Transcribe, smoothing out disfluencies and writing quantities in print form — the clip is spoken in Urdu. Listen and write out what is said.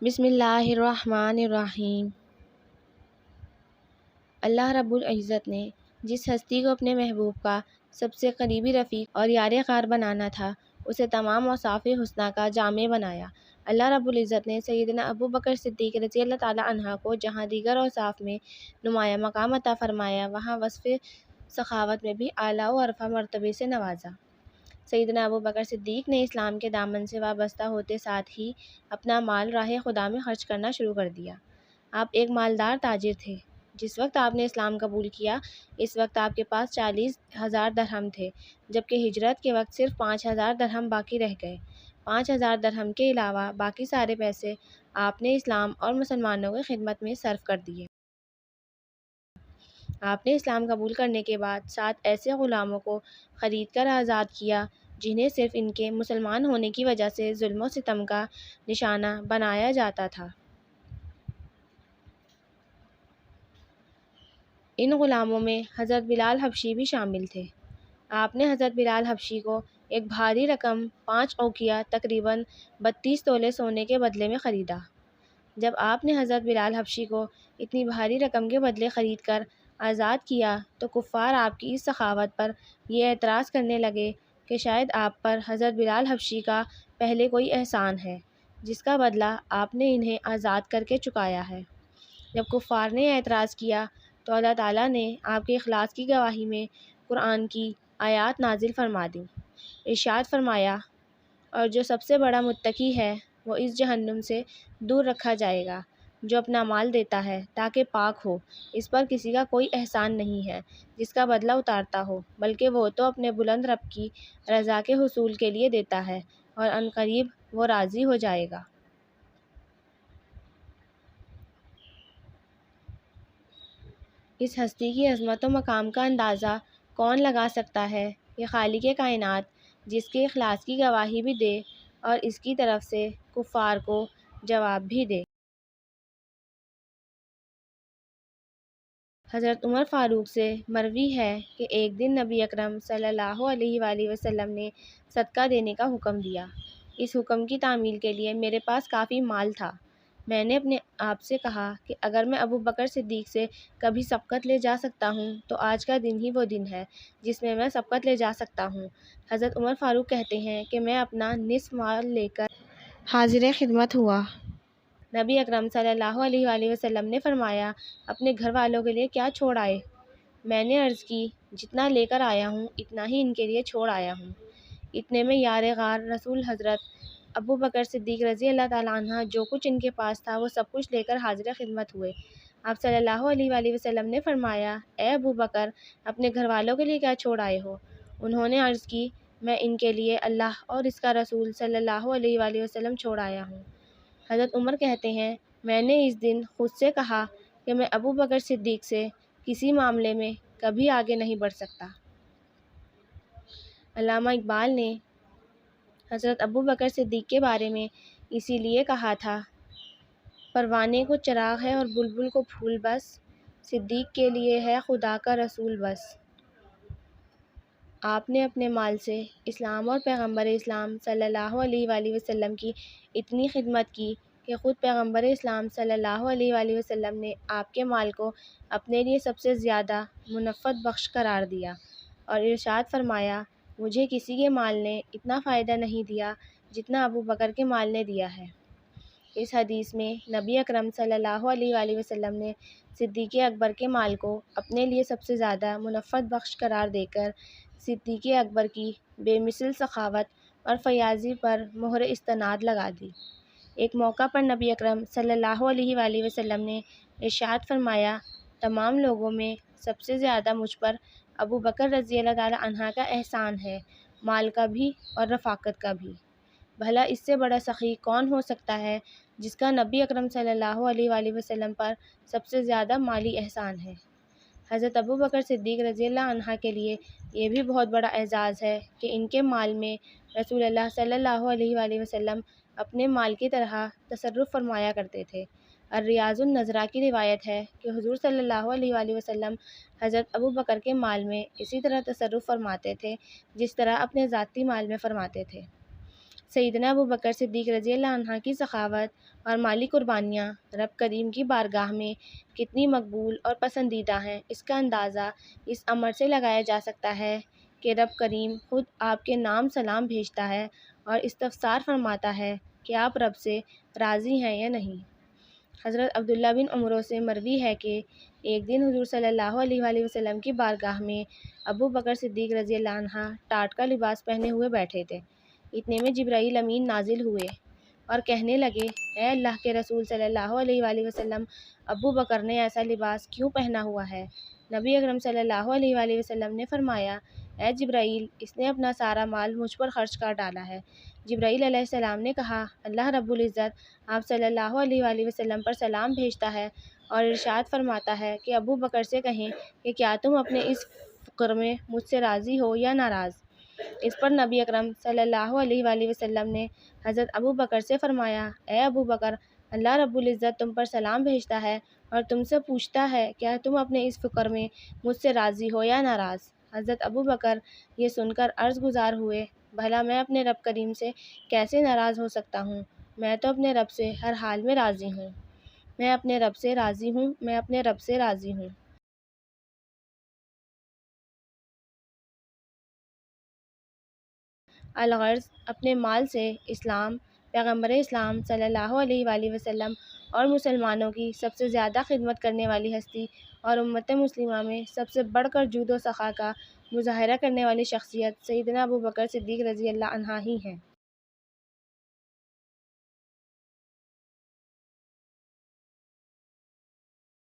بسم اللہ الرحمن الرحیم۔ اللہ رب العزت نے جس ہستی کو اپنے محبوب کا سب سے قریبی رفیق اور یار غار بنانا تھا، اسے تمام اوصاف حسنہ کا جامع بنایا۔ اللہ رب العزت نے سیدنا ابو بکر صدیق رضی اللہ تعالیٰ عنہ کو جہاں دیگر اوصاف میں نمایاں مقام عطا فرمایا، وہاں وصف سخاوت میں بھی اعلیٰ و ارفع مرتبے سے نوازا۔ سیدنا ابو بکر صدیق نے اسلام کے دامن سے وابستہ ہوتے ساتھ ہی اپنا مال راہ خدا میں خرچ کرنا شروع کر دیا۔ آپ ایک مالدار تاجر تھے۔ جس وقت آپ نے اسلام قبول کیا، اس وقت آپ کے پاس 40,000 درہم تھے، جبکہ ہجرت کے وقت صرف 5,000 درہم باقی رہ گئے۔ 5,000 درہم کے علاوہ باقی سارے پیسے آپ نے اسلام اور مسلمانوں کی خدمت میں صرف کر دیے۔ آپ نے اسلام قبول کرنے کے بعد 7 ایسے غلاموں کو خرید کر آزاد کیا جنہیں صرف ان کے مسلمان ہونے کی وجہ سے ظلم و ستم کا نشانہ بنایا جاتا تھا۔ ان غلاموں میں حضرت بلال حبشی بھی شامل تھے۔ آپ نے حضرت بلال حبشی کو ایک بھاری رقم 5 اوقیہ تقریباً 32 تولے سونے کے بدلے میں خریدا۔ جب آپ نے حضرت بلال حبشی کو اتنی بھاری رقم کے بدلے خرید کر آزاد کیا تو کفار آپ کی اس سخاوت پر یہ اعتراض کرنے لگے کہ شاید آپ پر حضرت بلال حبشی کا پہلے کوئی احسان ہے جس کا بدلہ آپ نے انہیں آزاد کر کے چکایا ہے۔ جب کفار نے اعتراض کیا تو اللہ تعالیٰ نے آپ کے اخلاص کی گواہی میں قرآن کی آیات نازل فرما دیں۔ ارشاد فرمایا، اور جو سب سے بڑا متقی ہے وہ اس جہنم سے دور رکھا جائے گا جو اپنا مال دیتا ہے تاکہ پاک ہو، اس پر کسی کا کوئی احسان نہیں ہے جس کا بدلہ اتارتا ہو، بلکہ وہ تو اپنے بلند رب کی رضا کے حصول کے لیے دیتا ہے اور عنقریب وہ راضی ہو جائے گا۔ اس ہستی کی عظمت و مقام کا اندازہ کون لگا سکتا ہے کہ خالق کائنات جس کے اخلاص کی گواہی بھی دے اور اس کی طرف سے کفار کو جواب بھی دے۔ حضرت عمر فاروق سے مروی ہے کہ ایک دن نبی اکرم صلی اللہ علیہ وآلہ وسلم نے صدقہ دینے کا حکم دیا۔ اس حکم کی تعمیل کے لیے میرے پاس کافی مال تھا۔ میں نے اپنے آپ سے کہا کہ اگر میں ابو بکر صدیق سے کبھی سبقت لے جا سکتا ہوں تو آج کا دن ہی وہ دن ہے جس میں سبقت لے جا سکتا ہوں۔ حضرت عمر فاروق کہتے ہیں کہ میں اپنا نصف مال لے کر حاضر خدمت ہوا۔ نبی اکرم صلی اللہ علیہ وآلہ وسلم نے فرمایا، اپنے گھر والوں کے لیے کیا چھوڑ آئے؟ میں نے عرض کی، جتنا لے کر آیا ہوں اتنا ہی ان کے لیے چھوڑ آیا ہوں۔ اتنے میں یار غار رسول حضرت ابو بکر صدیق رضی اللہ تعالیٰ عنہ جو کچھ ان کے پاس تھا وہ سب کچھ لے کر حاضر خدمت ہوئے۔ آپ صلی اللہ علیہ وآلہ وسلم نے فرمایا، اے ابو بکر، اپنے گھر والوں کے لیے کیا چھوڑ آئے ہو؟ انہوں نے عرض کی، میں ان کے لیے اللہ اور اس کا رسول صلی اللہ علیہ وآلہ وسلم چھوڑ آیا ہوں۔ حضرت عمر کہتے ہیں، میں نے اس دن خود سے کہا کہ میں ابو بکر صدیق سے کسی معاملے میں کبھی آگے نہیں بڑھ سکتا۔ علامہ اقبال نے حضرت ابو بکر صدیق کے بارے میں اسی لیے کہا تھا، پروانے کو چراغ ہے اور بلبل کو پھول بس، صدیق کے لیے ہے خدا کا رسول بس۔ آپ نے اپنے مال سے اسلام اور پیغمبر اسلام صلی اللہ علیہ وآلہ وسلم کی اتنی خدمت کی کہ خود پیغمبر اسلام صلی اللہ علیہ وآلہ وسلم نے آپ کے مال کو اپنے لیے سب سے زیادہ منفعت بخش قرار دیا اور ارشاد فرمایا، مجھے کسی کے مال نے اتنا فائدہ نہیں دیا جتنا ابو بکر کے مال نے دیا ہے۔ اس حدیث میں نبی اکرم صلی اللہ علیہ وآلہ وسلم نے صدیق اکبر کے مال کو اپنے لیے سب سے زیادہ منفعت بخش قرار دے کر صدیق اکبر کی بے مثل سخاوت اور فیاضی پر مہر استناد لگا دی۔ ایک موقع پر نبی اکرم صلی اللہ علیہ وآلہ وسلم نے ارشاد فرمایا، تمام لوگوں میں سب سے زیادہ مجھ پر ابو بکر رضی اللہ تعالیٰ عنہ کا احسان ہے، مال کا بھی اور رفاقت کا بھی۔ بھلا اس سے بڑا سخی کون ہو سکتا ہے جس کا نبی اکرم صلی اللہ علیہ وآلہ وسلم پر سب سے زیادہ مالی احسان ہے۔ حضرت ابو بکر صدیق رضی اللہ عنہ کے لیے یہ بھی بہت بڑا اعزاز ہے کہ ان کے مال میں رسول اللہ صلی اللہ علیہ وآلہ وسلم اپنے مال کی طرح تصرف فرمایا کرتے تھے۔ الریاض النظرہ کی روایت ہے کہ حضور صلی اللہ علیہ وآلہ وسلم حضرت ابو بکر کے مال میں اسی طرح تصرف فرماتے تھے جس طرح اپنے ذاتی مال میں فرماتے تھے۔ سیدنا ابو بکر صدیق رضی اللہ عنہ کی سخاوت اور مالی قربانیاں رب کریم کی بارگاہ میں کتنی مقبول اور پسندیدہ ہیں، اس کا اندازہ اس امر سے لگایا جا سکتا ہے کہ رب کریم خود آپ کے نام سلام بھیجتا ہے اور استفسار فرماتا ہے کہ آپ رب سے راضی ہیں یا نہیں۔ حضرت عبداللہ بن عمرو سے مروی ہے کہ ایک دن حضور صلی اللہ علیہ وآلہ وسلم کی بارگاہ میں ابو بکر صدیق رضی اللہ عنہ ٹاٹ کا لباس پہنے ہوئے بیٹھے تھے۔ اتنے میں جبرائیل امین نازل ہوئے اور کہنے لگے، اے اللہ کے رسول صلی اللہ علیہ وآلہ وسلم، ابو بکر نے ایسا لباس کیوں پہنا ہوا ہے؟ نبی اکرم صلی اللہ علیہ وآلہ وسلم نے فرمایا، اے جبرائیل، اس نے اپنا سارا مال مجھ پر خرچ کر ڈالا ہے۔ جبرائیل علیہ السلام نے کہا، اللہ رب العزت آپ صلی اللہ علیہ وآلہ وسلم پر سلام بھیجتا ہے اور ارشاد فرماتا ہے کہ ابو بکر سے کہیں کہ کیا تم اپنے اس فقر میں مجھ سے راضی ہو یا ناراض؟ اس پر نبی اکرم صلی اللہ علیہ وآلہ وسلم نے حضرت ابو بکر سے فرمایا، اے ابو بکر، اللہ رب العزت تم پر سلام بھیجتا ہے اور تم سے پوچھتا ہے کیا تم اپنے اس فقر میں مجھ سے راضی ہو یا ناراض؟ حضرت ابو بکر یہ سن کر عرض گزار ہوئے، بھلا میں اپنے رب کریم سے کیسے ناراض ہو سکتا ہوں؟ میں تو اپنے رب سے ہر حال میں راضی ہوں۔ میں اپنے رب سے راضی ہوں، میں اپنے رب سے راضی ہوں۔ الغرض اپنے مال سے اسلام، پیغمبر اسلام صلی اللہ علیہ وآلہ وسلم اور مسلمانوں کی سب سے زیادہ خدمت کرنے والی ہستی اور امت مسلمہ میں سب سے بڑھ کر جود و سخا کا مظاہرہ کرنے والی شخصیت سیدنا ابو بکر صدیق رضی اللہ عنہ ہی ہیں۔